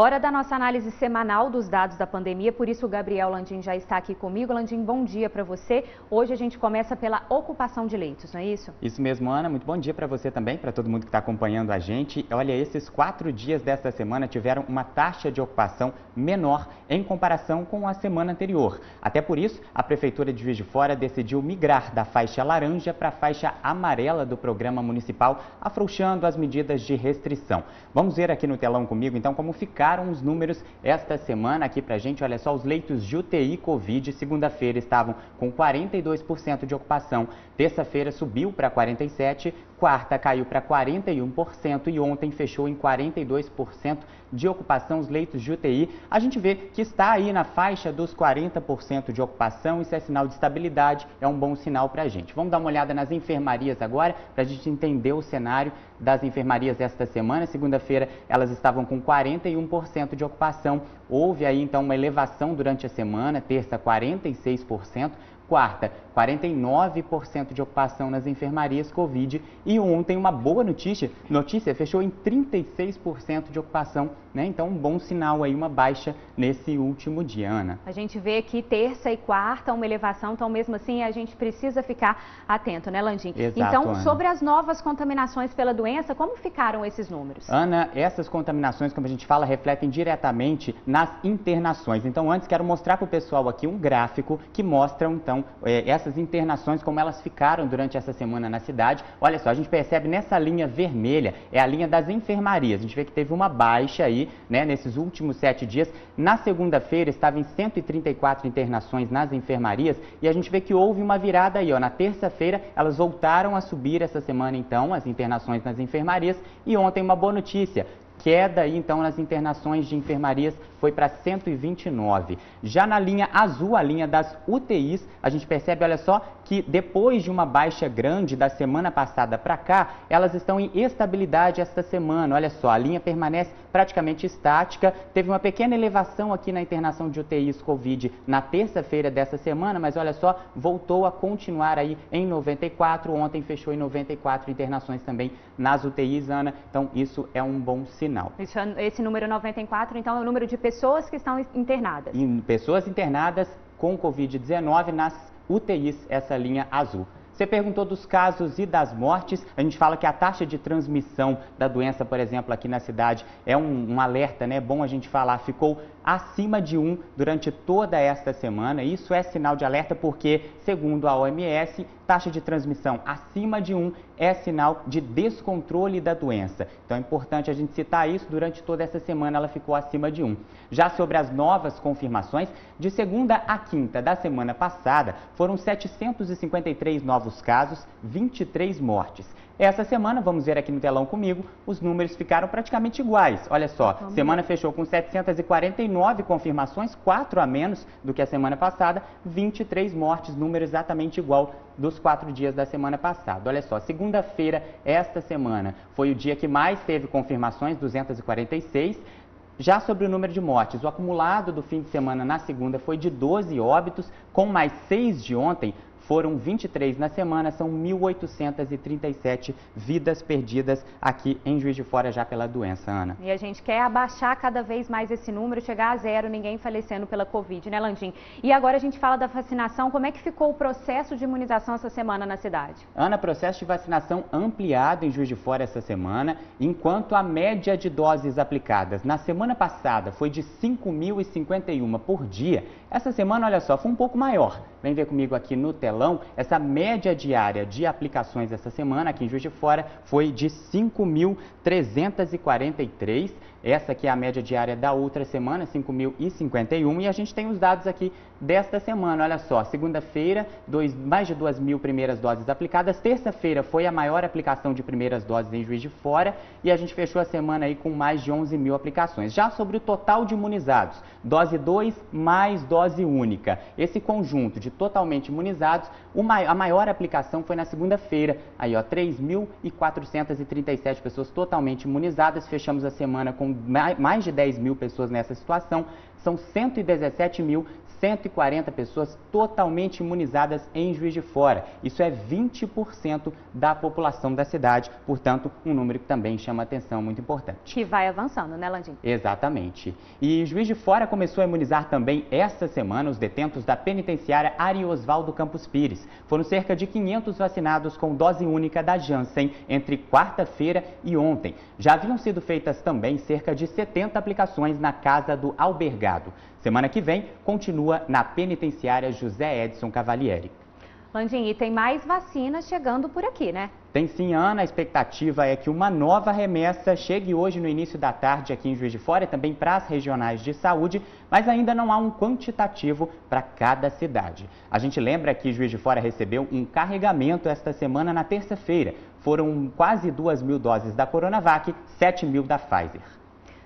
Hora da nossa análise semanal dos dados da pandemia, por isso o Gabriel Landim já está aqui comigo. Landim, bom dia para você. Hoje a gente começa pela ocupação de leitos, não é isso? Isso mesmo, Ana. Muito bom dia para você também, para todo mundo que está acompanhando a gente. Olha, esses 4 dias desta semana tiveram uma taxa de ocupação menor em comparação com a semana anterior. Até por isso, a Prefeitura de Juiz de Fora decidiu migrar da faixa laranja para a faixa amarela do programa municipal, afrouxando as medidas de restrição. Vamos ver aqui no telão comigo, então, como ficaram os números esta semana aqui pra gente. Olha só, os leitos de UTI Covid, segunda-feira estavam com 42% de ocupação, terça-feira subiu para 47%, quarta caiu para 41% e ontem fechou em 42% de ocupação os leitos de UTI. A gente vê que está aí na faixa dos 40% de ocupação, isso é sinal de estabilidade, é um bom sinal para a gente. Vamos dar uma olhada nas enfermarias agora, para a gente entender o cenário das enfermarias esta semana. Segunda-feira elas estavam com 41% de ocupação, houve aí então uma elevação durante a semana, terça 46%, quarta, 49% de ocupação nas enfermarias Covid e ontem uma boa notícia fechou em 36% de ocupação, né? Então um bom sinal aí, uma baixa nesse último dia, Ana. A gente vê que terça e quarta uma elevação, então mesmo assim a gente precisa ficar atento, né, Landim? Exato, então, Ana. Sobre as novas contaminações pela doença, como ficaram esses números? Ana, essas contaminações, como a gente fala, refletem diretamente nas internações. Então antes quero mostrar para o pessoal aqui um gráfico que mostra então essas internações, como elas ficaram durante essa semana na cidade. Olha só, a gente percebe nessa linha vermelha, é a linha das enfermarias. A gente vê que teve uma baixa aí, né, nesses últimos 7 dias. Na segunda-feira estava em 134 internações nas enfermarias e a gente vê que houve uma virada aí, ó. Na terça-feira elas voltaram a subir essa semana então, as internações nas enfermarias, e ontem uma boa notícia. Queda aí, então, nas internações de enfermarias foi para 129. Já na linha azul, a linha das UTIs, a gente percebe, olha só, que depois de uma baixa grande da semana passada para cá, elas estão em estabilidade esta semana. Olha só, a linha permanece praticamente estática. Teve uma pequena elevação aqui na internação de UTIs Covid na terça-feira dessa semana, mas olha só, voltou a continuar aí em 94. Ontem fechou em 94 internações também nas UTIs, Ana. Então, isso é um bom sinal. Esse número 94, então, é o número de pessoas que estão internadas. E pessoas internadas com Covid-19 nas UTIs, essa linha azul. Você perguntou dos casos e das mortes. A gente fala que a taxa de transmissão da doença, por exemplo, aqui na cidade, é um alerta, né? Bom a gente falar, ficou acima de 1 durante toda esta semana. Isso é sinal de alerta porque, segundo a OMS, taxa de transmissão acima de 1 é sinal de descontrole da doença. Então é importante a gente citar isso. Durante toda essa semana ela ficou acima de 1. Já sobre as novas confirmações, de segunda a quinta da semana passada, foram 753 novos casos, 23 mortes. Essa semana, vamos ver aqui no telão comigo, os números ficaram praticamente iguais. Olha só, semana fechou com 749 confirmações, 4 a menos do que a semana passada, 23 mortes, número exatamente igual dos 4 dias da semana passada. Olha só, segunda-feira, esta semana, foi o dia que mais teve confirmações, 246. Já sobre o número de mortes, o acumulado do fim de semana na segunda foi de 12 óbitos, com mais 6 de ontem. Foram 23 na semana, são 1.837 vidas perdidas aqui em Juiz de Fora já pela doença, Ana. E a gente quer abaixar cada vez mais esse número, chegar a 0, ninguém falecendo pela Covid, né, Landim? E agora a gente fala da vacinação. Como é que ficou o processo de imunização essa semana na cidade? Ana, processo de vacinação ampliado em Juiz de Fora essa semana, enquanto a média de doses aplicadas na semana passada foi de 5.051 por dia, essa semana, olha só, foi um pouco maior. Vem ver comigo aqui no telão, essa média diária de aplicações essa semana aqui em Juiz de Fora foi de 5.343. Essa aqui é a média diária da outra semana, 5.051. E a gente tem os dados aqui desta semana. Olha só, segunda-feira, mais de 2.000 primeiras doses aplicadas. Terça-feira foi a maior aplicação de primeiras doses em Juiz de Fora. E a gente fechou a semana aí com mais de 11.000 aplicações. Já sobre o total de imunizados, dose 2 mais dose única. Esse conjunto de totalmente imunizados imunizados. A maior aplicação foi na segunda-feira. Aí, ó, 3.437 pessoas totalmente imunizadas. Fechamos a semana com mais de 10 mil pessoas nessa situação. São 117.140 pessoas totalmente imunizadas em Juiz de Fora. Isso é 20% da população da cidade, portanto, um número que também chama atenção, muito importante. Que vai avançando, né, Landim? Exatamente. E Juiz de Fora começou a imunizar também esta semana os detentos da penitenciária Ariosvaldo Campos Pires. Foram cerca de 500 vacinados com dose única da Janssen entre quarta-feira e ontem. Já haviam sido feitas também cerca de 70 aplicações na Casa do Albergado. Semana que vem, continua na penitenciária José Edson Cavalieri. Landim, e tem mais vacinas chegando por aqui, né? Tem sim, Ana. A expectativa é que uma nova remessa chegue hoje no início da tarde aqui em Juiz de Fora e também para as regionais de saúde, mas ainda não há um quantitativo para cada cidade. A gente lembra que Juiz de Fora recebeu um carregamento esta semana na terça-feira. Foram quase 2.000 doses da Coronavac, 7.000 da Pfizer.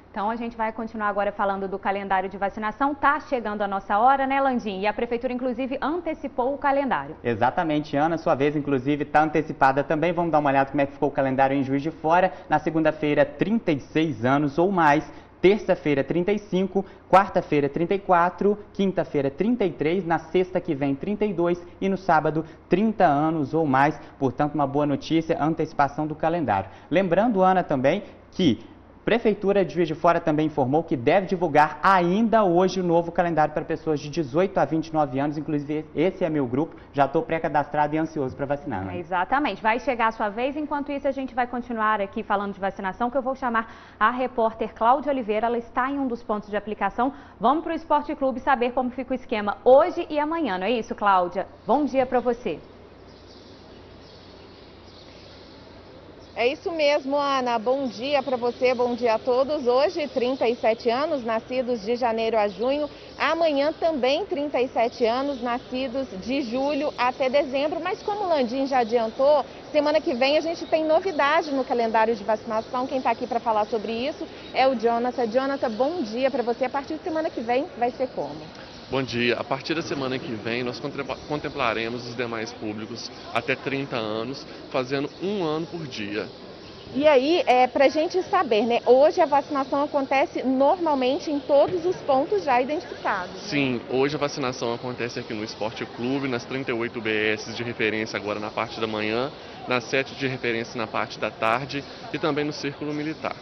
Então, a gente vai continuar agora falando do calendário de vacinação. Tá chegando a nossa hora, né, Landim? E a Prefeitura, inclusive, antecipou o calendário. Exatamente, Ana. Sua vez, inclusive, está antecipada também. Vamos dar uma olhada como é que ficou o calendário em Juiz de Fora. Na segunda-feira, 36 anos ou mais. Terça-feira, 35. Quarta-feira, 34. Quinta-feira, 33. Na sexta que vem, 32. E no sábado, 30 anos ou mais. Portanto, uma boa notícia, antecipação do calendário. Lembrando, Ana, também que Prefeitura de Juiz de Fora também informou que deve divulgar ainda hoje o novo calendário para pessoas de 18 a 29 anos, inclusive esse é meu grupo, já estou pré-cadastrado e ansioso para vacinar. Né? Exatamente, vai chegar a sua vez, enquanto isso a gente vai continuar aqui falando de vacinação, que eu vou chamar a repórter Cláudia Oliveira, ela está em um dos pontos de aplicação. Vamos para o Esporte Clube saber como fica o esquema hoje e amanhã, não é isso, Cláudia? Bom dia para você. É isso mesmo, Ana. Bom dia para você, bom dia a todos. Hoje, 37 anos, nascidos de janeiro a junho. Amanhã também 37 anos, nascidos de julho até dezembro. Mas como o Landim já adiantou, semana que vem a gente tem novidade no calendário de vacinação. Quem está aqui para falar sobre isso é o Jonathan. Jonathan, bom dia para você. A partir de semana que vem vai ser como? Bom dia. A partir da semana que vem, nós contemplaremos os demais públicos até 30 anos, fazendo um ano por dia. E aí, para a gente saber, né? Hoje a vacinação acontece normalmente em todos os pontos já identificados. Sim, hoje a vacinação acontece aqui no Esporte Clube, nas 38 UBS de referência agora na parte da manhã, nas 7 de referência na parte da tarde e também no Círculo Militar.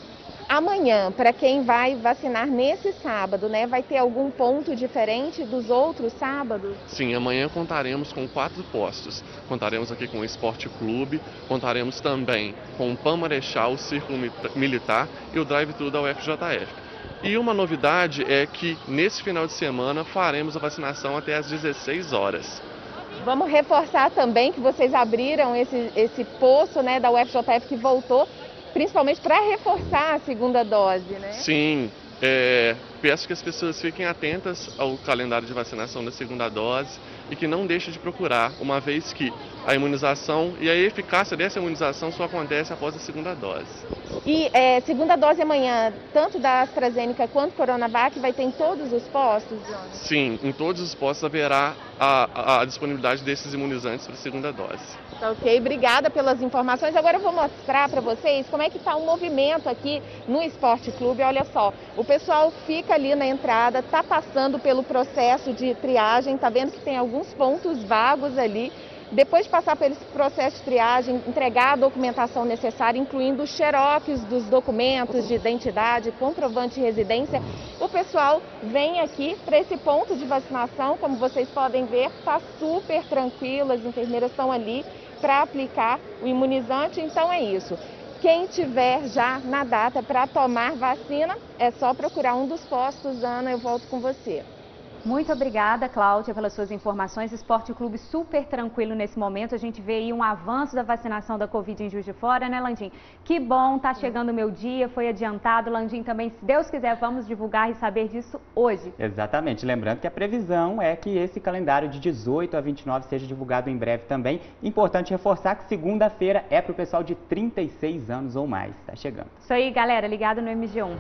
Amanhã, para quem vai vacinar nesse sábado, né, vai ter algum ponto diferente dos outros sábados? Sim, amanhã contaremos com 4 postos. Contaremos aqui com o Esporte Clube, contaremos também com o PAN Marechal, o Círculo Militar e o Drive-Thru da UFJF. E uma novidade é que nesse final de semana faremos a vacinação até às 16 horas. Vamos reforçar também que vocês abriram esse posto, né, da UFJF que voltou, principalmente para reforçar a segunda dose, né? Sim, peço que as pessoas fiquem atentas ao calendário de vacinação da segunda dose e que não deixem de procurar, uma vez que a imunização e a eficácia dessa imunização só acontece após a segunda dose. E segunda dose amanhã, tanto da AstraZeneca quanto Coronavac, vai ter em todos os postos, Jonas? Sim, em todos os postos haverá a disponibilidade desses imunizantes para a segunda dose. Tá ok, obrigada pelas informações. Agora eu vou mostrar para vocês como é que está o movimento aqui no Esporte Clube. Olha só, o pessoal fica ali na entrada, está passando pelo processo de triagem, tá vendo que tem alguns pontos vagos ali. Depois de passar pelo processo de triagem, entregar a documentação necessária, incluindo xerox dos documentos de identidade, comprovante de residência, o pessoal vem aqui para esse ponto de vacinação. Como vocês podem ver, está super tranquilo, as enfermeiras estão ali para aplicar o imunizante. Então é isso. Quem tiver já na data para tomar vacina, é só procurar um dos postos. Ana, eu volto com você. Muito obrigada, Cláudia, pelas suas informações. Esporte Clube super tranquilo nesse momento. A gente vê aí um avanço da vacinação da Covid em Juiz de Fora, né, Landim? Que bom, tá chegando o meu dia, foi adiantado. Landim, também, se Deus quiser, vamos divulgar e saber disso hoje. Exatamente. Lembrando que a previsão é que esse calendário de 18 a 29 seja divulgado em breve também. Importante reforçar que segunda-feira é para o pessoal de 36 anos ou mais. Tá chegando. Isso aí, galera, ligado no MG1.